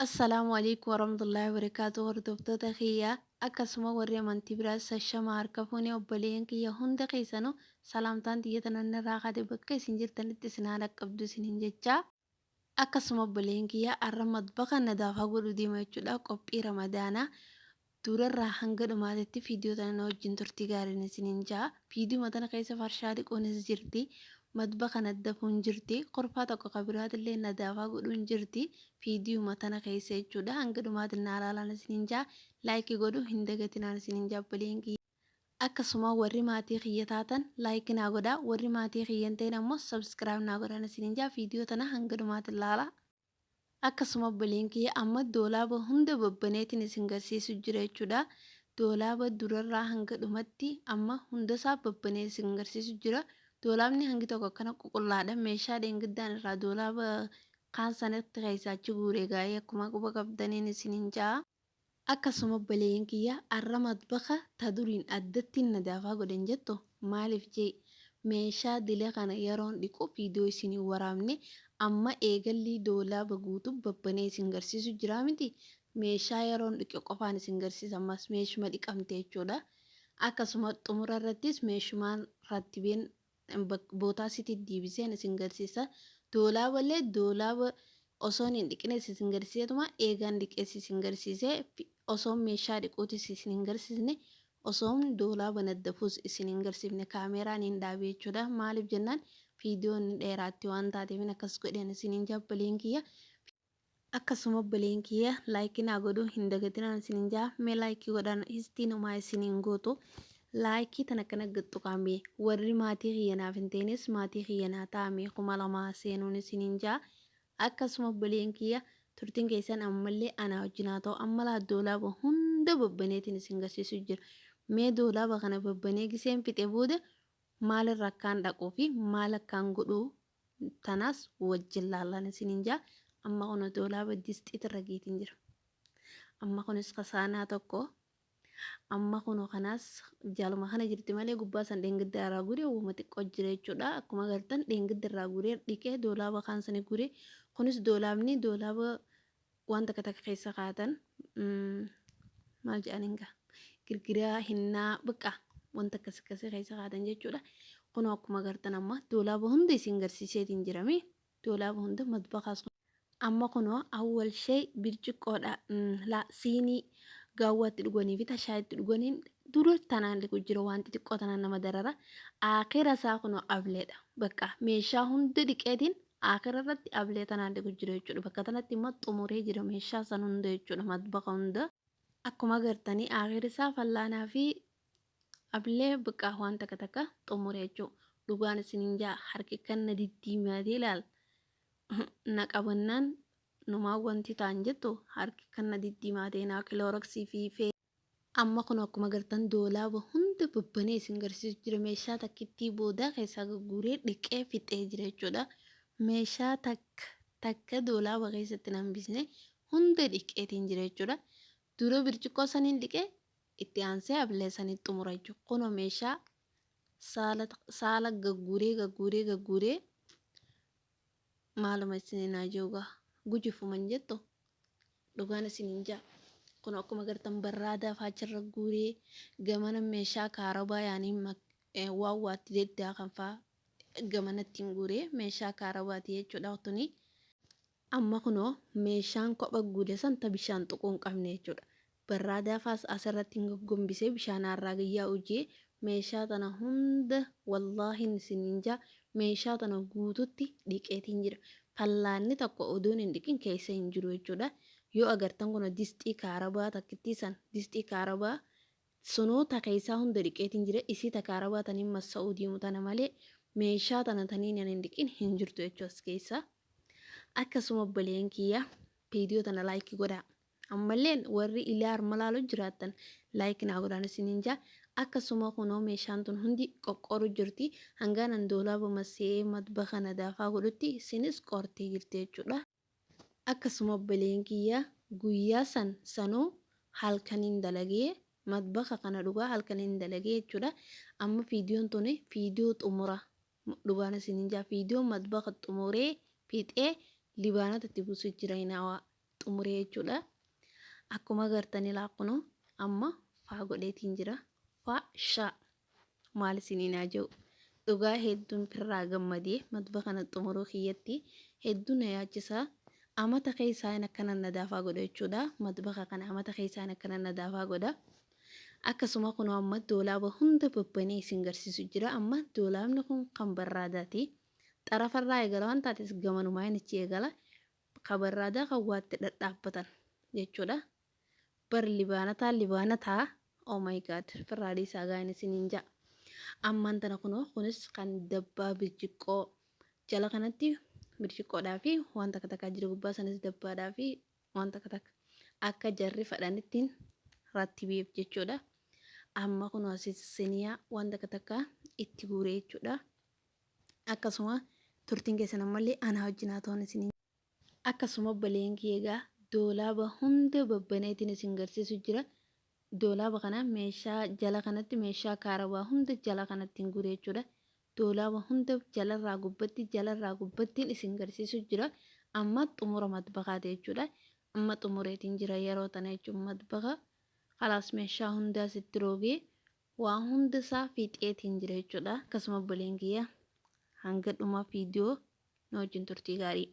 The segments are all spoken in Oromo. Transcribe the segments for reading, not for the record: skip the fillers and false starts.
Assalaamu calaykum waraxmatullaahi wabarakaatuh. Hordoftoota kiyya akkasuma warri amantii biraa shama harka fuunee obboleeyyan kiyya hunda keessanuu salaamtaan xiyya tanaan irraa kaatee bakka isin jirtanitti isin haala qabdu isiniin jechaa. Akkasuma obboleeyyan kiyya har'a matbaqa nadaafaa godhuu deema jechuudha. Qophii ramadaanaa durarraa hanga dhumaatitti viidiyoo tana na wajjin turtii gaariin isiniin jaa. Viidiyoo tana keessa farshaa dhiquunis jirti. Matbaqa naddafuun jirti. Qorfaa tokko kan biraatillee nadaafaa godhuun jirti. Viidiyoo tana keessa jechuudha. Hanga dhumaatiin na ilaalan isiniin jaa. Laayikii godhuu hin dagatinaan isiniin jaa obboleeyyan kiyya. Akkasuma warri maatii kiyya taatan laayikii naa godhaa. Warri maatii kiyya hin ta'in ammoo sabskiraayib naa godhan isiniin jaa. Viidiyoo tana hanga dhumaatiin ilaalaa. Akkasuma obboleeyyan kiyya amma doolaaba hunda babbaneetiin isin garsiisu jira jechuudha. Doolaaba durarraa hanga dhumatti amma hundasaa babbanee isin garsiisu jira. Doolaabni hangi tokko akkana qulqullaadha. Meeshaa dheengiddaan irraa doolaaba kaan sanatti keessaachi guuree gaa'ee akkuma quba qabdaniin isiniin jaa. Akkasuma obboleeyyan kiyya har'a matbaqa ta duriin addatti nadaafaa godhan jettu maaliif jee meeshaa dila kana yeroon dhiqu viidiyoo isinii waraabne amma eegallii doolaaba guutuu babbanee isin garsiisu jira miti. Meeshaa yeroon dhiqe qofaan isin garsiisa ammas meeshuma dhiqamte jechuudha. Akkasuma xumura irrattis meeshumaan rattibeen bootaa sitti deebiseen isin garsiisa. Doolaaballee doolaaba osoon hin dhiqnes isin garsiisetuma eegaan dhiqees isin garsiisee osoon meeshaa dhiquutis isin hin garsiisne osoon doolaaba naddafuus isin hin garsiifne kaameeraan hin dhaabee jechuudha. Maaliif jennaan viidiyoon dheeraatti waan taateef akkas godhan isiniin jaa obboleeyyan kiyya. Akkasuma obboleeyyan kiyya laayikii naa godhuu hin dagatinaan isiniin jaa. Mee laayikii godhan histiin homaa isiniin gootu. Laayikii tana kana gixxuqaame warri maatii kiyya naaf hin ta'inis maatii kiyya naa taa'ame 2000 seenuun isiniin jaa. Akkasuma obboleeyyan kiyya turtiin keessan ammallee anaa wajjin haa ta'u ammalaa doolaaba hunda babbaneetiin isin garsiisu jira. Mee doolaaba kana babbanee giseen fixee booda maalirra akkaan dhaquu fi maal akkaan godhuu tanaas wajjin laallan isiniin jaa. Amma kun doolaaba distiitirra geetiin jira. Amma kunis kasaanaa tokko. Amma kun kanaas jaaluma kana jirti malee gubbaa san dheengidda irraa guree uuma xiqqoo jira jechuudha. Akkuma agartan dheengidda irraa guree dhiqee doolaaba kaan sanii guree kunis doolaabni doolaaba wanta takka keessa kaatan maal jedhaniin gaa girgiraa hinnaa biqaa wanta akkasii keessa kaatan jechuudha. Kun akkuma agartan amma doolaaba hunda isin garsiiseetiin jirami. Doolaaba hunda matbaqaas amma kunoo awwal shee birciqqoodha siinii gaawwaatti dhuganii fi tashaayitti dhuganiin dura tanaan liqu jira wanti xiqqoo tanaan nama darara. Akira isaa kunoo ableedha. Bakka meeshaa hunda dhiqeetiin akira irratti ablee tanaan liqu jira jechuudha. Bakka tanatti immoo xumuree jira meeshaa san hunda jechuudha matbaqa hunda. Akkuma agartanii akira isaa fallaanaa fi ablee bakka waan takka xumuree jechuudha. Dhugaan isiniin jaa harki kan na diddiimatee ilaala. Na qabannaan numaa wanti ta'an jettu harki kan na diddiimatee naa kilooroksii fi amma kun akkuma agartan doolaaba hunda babbanee isin garsiisu jira. Meeshaa takkittii boodaa keessaa gurguree dhiqee fixee jira jechuudha. Meeshaa takka doolaaba keessatti nambisne hunda dhiqeetiin jira jechuudha. Dura birciqqoo saniin dhiqee itti aansee ablee sanii xumura jechuudha. Kunoo meeshaa saala gagguree maaluma isiniin haa jiruugaa gujifuman jettu dhugaan isiniin jaa. Kun akkuma agartan barraadaa faachirra guuree gamana meeshaa kaarabaa yaanii waan waatti deddaa kan fa'aa gamanatti hin guuree meeshaa kaarabaati jechuudha. Tuni amma kunoo meeshaan kopha guude san ta bishaan tuquu hin qabne jechuudha. Barraadaa faas asirratti hin goggombisee bishaan harraa gayyaa hojii meeshaa tana hunda wallaahi isiniin jaa meeshaa tana guututti dhiqeetiin jira. Fallaanni tokko oduun hin dhiqin keessa hin jiru jechuudha. Yoo agartan kun distii kaarabaa takkittii san distii kaarabaa sunoota keessaa hunda dhiqeetiin jira. Isii ta kaarabaa taniin massa'uu diimu tana malee meeshaa tana taniin hin dhiqin hin jirtu jechuudha keessa. Akkasuma obboleeyyan kiyya viidiyoo tana laayikii godhaa. Ammallee warri ilaa harma laaluu jiraattan laayikii naa godhaan isiniin jaa. Akkasuma kunoo meeshaan tun hundi qoqqooruu jirti. Hangaanan doolaaba massee matbaqa nadaafaa godhutti isinis qortee jirti jechuudha. Akkasuma obboleeyyan kiyya guyyaa sanuu halkaniin dalagee matbaqa kana dhugaa halkaniin dalagee jechuudha. Amma viidiyoon tuni viidiyoo xumura dhugaan isiniin jaa. Viidiyoo matbaqa xumuree fixee libaanota itti buusuu jira. xumuree jechuudha. Akkuma agartanii laaqunu amma faa godheetiin jira. Faa shaa maal isiniin haa jiru. Dhugaa hedduun firraa gammadee matba kana xumuruu kiyyatti hedduun na yaachisaa. Amata keessaan akkana nadaafaa godha jechuudha. Matbaqa kana amata keessaan akkana nadaafaa godha. Akkasuma kun amma doolaaba hunda babbanee isin garsiisu jira. Amma doolaabni kun kan barraadaati. Xarafarraa eegala waan taates gamanumaa inni eegala. Kan barraadaa kan waatti dhadhaabbatan jechuudha. Bar libaanataa oh my god firraadii isaa gaa'in isiniin ja'a. Ammaan tana kunoo kunis kan dabbaa birciqqoo jala kanatti birciqqoodhaa fi waan takka takkaa jira gubbaa sanis dabbaadhaa fi waan takka takka akka jarri fadhan ittiin rattibeef jechuudha. Amma kunoo asis siniyaa waan takka takkaa itti guuree jechuudha. Akkasuma turtiin keessan ammallee ana wajjin haa ta'uun isiniin. Akkasuma baleen keegaa doolaaba hunda babbaneetiin isin garsiisu jira. Doolaaba kana meeshaa jala kanatti meeshaa kaarabaa hunda jala kanatti hin guuree jechuudha. Doolaaba hunda jalarraa gubbattiin isin garsiisu jira. Amma xumura matbaqaati jechuudha. Amma xumureetiin jira yeroo tana jechuun matbaqa khalaas meeshaa hundaa sitti roogee waan hunda isaa fiixeetiin jira jechuudha. Akkasuma baleen kiyya hanga dhuma viidiyoo nu wajjin turtii gaarii.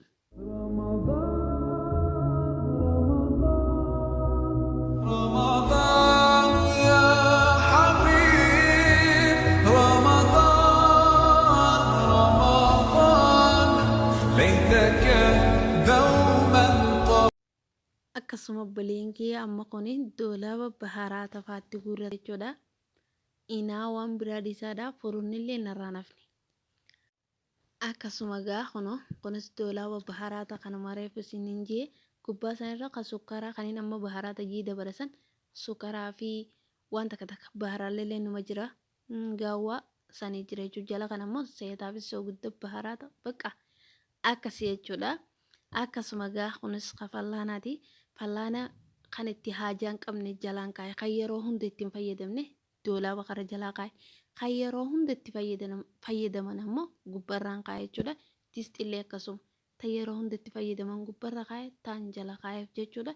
Akkasuma baleen kiyya amma kuni doolaaba baharaata faatti guurrate jechuudha. Inaa waan biraa dhiisaadhaa furuunillee narraa nafni. Akkasuma gaa kunis doolaaba baharaata kanuma reefu isiniin jee gubbaa sanarra kan sukkaraa kaniin amma baharaata jii dabalasan sukkaraa fi waan takka takka baharaallee numa jira. Gaawwaa sanii jira jechuudha. Jala kan ammoo seetaafis soo guddaa baharaata bakka akkasii jechuudha. Akkasuma gaa kunis kafallaanaati. Fallaana kan itti haajaa hin qabne jalaan kaa'e kan yeroo hunda ittiin fayyadamne doolaaba kara jalaa kaa'e kan yeroo hunda itti fayyadaman ammoo gubbarraan kaa'e jechuudha. Distillee akkasuma tan yeroo hunda itti fayyadaman gubbarra kaa'e taan jala kaa'eef jechuudha.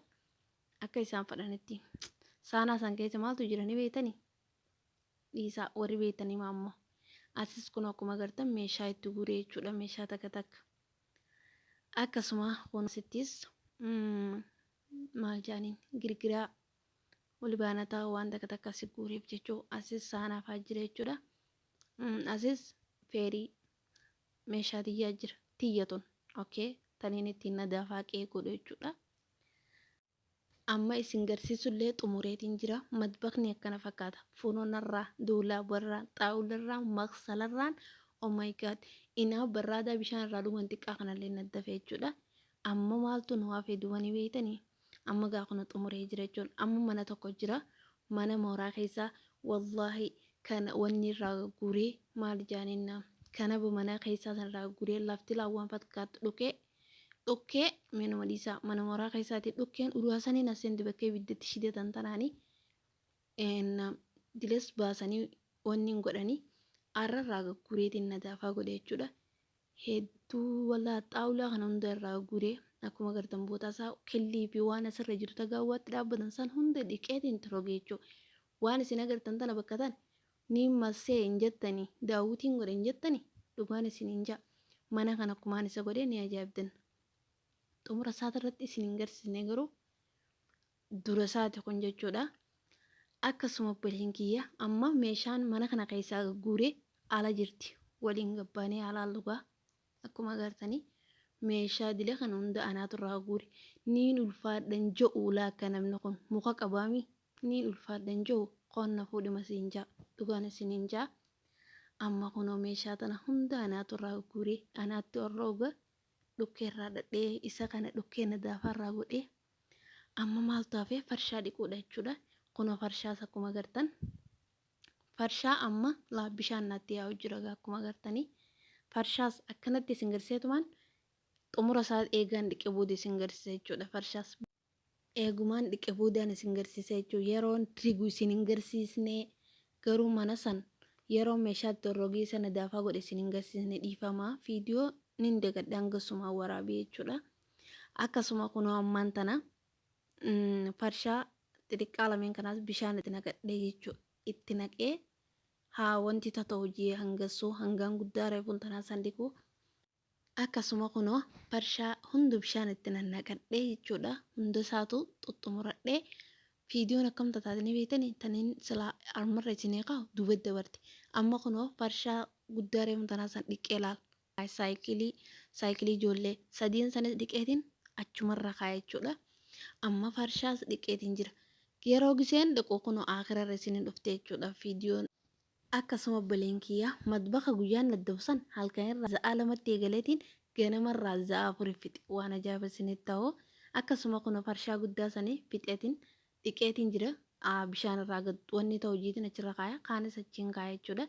Akka isaan fadhanitti saanaa san keessa maaltu jiranii beetanii dhiisaa warri beetanii ammoo asis kun akkuma agartan meeshaa itti guuree jechuudha. Meeshaa takka takka akkasuma kunisittis maal jaaniin girgiraa walbaanataa waan takka takka si guureef jechuu asis saanaafaa jira jechuudha. Asis feerii meeshaa tiyyaa jira tiyyatun okay taniin ittiin nadaafaa qeequudha jechuudha. Amma isin garsiisullee xumureetiin jira. Matbaqni akkana fakkaata. Funoonarraa, doolaabarraa, xaawularraa, maqsalarraan oh my god inaa barraadaa bishaan irraa dhugan xiqqaa kanallee naddafe jechuudha. Amma maaltu nu hafe duwanii beeytanii amma gaa kuna xumuree jira jechuudha. Amma mana tokko jira. Mana mooraa keessaa wallaahi kana wanni irraa guuree maal jaaniin kana mana keessaa sanarraa guuree lafti laawwan fakkaatu dhukkee minuma dhiisaa mana mooraa keessaatti dhukkeen uruwaasanii naseenti bakkee ibiddatti shidatan tanaanii diles baasanii wanni hin godhanii arrarraa guureetiin nadaafaa godhe jechuudha. Hedduu walaa xaawulaa kana hunda irraa guuree akkuma agartan bootaa isaa kellii fi waan asirra jiru tagaawwaatti dhaabbatan san hunda dhiqeetiin turogee jechuudha. Waan isin agartan tana bakka tan ni masee hin jettanii daawwitiin godhe hin jettanii dhugaan isin hin ja'a. Mana kana akkumaan isa godhee ni ajaa'ibdan. Xumura isaati irratti isin hin garsiisne garuu dura isaati kun jechuudha. Akkasuma baleen kiyya amma meeshaan mana kana keessaa guuree ala jirti. Waliin gabbaanee alaan lugaa akkuma agartanii meeshaa dila kana hunda anaatu irraa guure niin ulfaadhan jo'u laakka namni kun muka qabaami niin ulfaadhan jo'u qonna fuudhima siin ja'a dhugaan isin hin ja'a. Amma kunoo meeshaa tana hunda anaatu irraa guure anaatti orrooga dhukkeerraa dhadhee isa kana dhukkee nadaafarraa godhee amma maaltu hafee farshaa dhiquudha jechuudha. Kunoo farshaas akkuma agartan farshaa amma bishaan natti yaa'u jira akkuma agartanii farshaas akkanatti isin garsiisumaan xumura isaa eegaan dhiqee booda isin garsiisa jechuudha. Farshaas eegumaan dhiqee boodaan isin garsiisa jechuudha. Yeroon trigu isin hin garsiisne garuu mana san yeroo meeshaatti orrogii sana daafaa godhe isin hin garsiisne dhiifamaa viidiyoo nin dagadhaan gasumaa waraabee jechuudha. Akkasuma kunoo ammaan tana farshaa xixiqqaa lameen kanaas bishaan itti naqadhee jechuudha. Itti naqee haa wanti ta'u hojii hangasuu hangaan guddaa reefuun tanaa sandiquu. Akkasuma kunoo farshaa hunda bishaan itti naqadhee jechuudha. Hunda isaatu xuxxumuradhee viidiyoon akkamta taatanii beektanii taniin silaa armarra isinii qabu duuba dabarti. Amma kunoo farshaa guddaa reefuun tanaa san dhiqee laal. Saayikilii ijoollee sadiin sanis dhiqeetiin achumarra kaa'ee jechuudha. Amma farshaas dhiqeetiin jira. Yeroo giseen dhiquu kunoo akirarra isinii dhufte jechuudha viidiyoon. Akkasuma obboleen kiyya madbaqa guyyaan laddabsan halkan irraa za'a lamatti eegaleetiin ganamarraa za'a afurii fixe waan ajaa'iba isinitti ta'u. Akkasuma kunoo farshaa guddaa sanii fixeetiin dhiqeetiin jira. Bishaan irraa gad wanni ta'u hojiitiin achirra kaaya kaanis achiin kaaya jechuudha.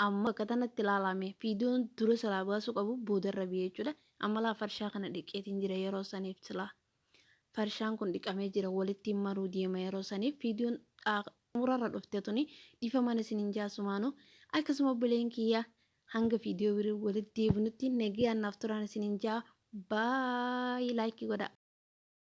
Amma akka kanatti ilaalame viidiyoon dura silaa baasuu qabu boodarra biyya jechuudha. Amma laa farshaa kana dhiqeetiin jira yeroo saniif silaa. Farshaan kun dhiqamee jira walitti maruu deema yeroo saniif viidiyoon murarra dhufte tuni dhiifa mana isiniin jaasumaanu akkasuma obboleen kiyya hanga viidiyoo birii walitti deebinutti nagaan naaf turaan isiniin jaa baay'ee laayikii godha.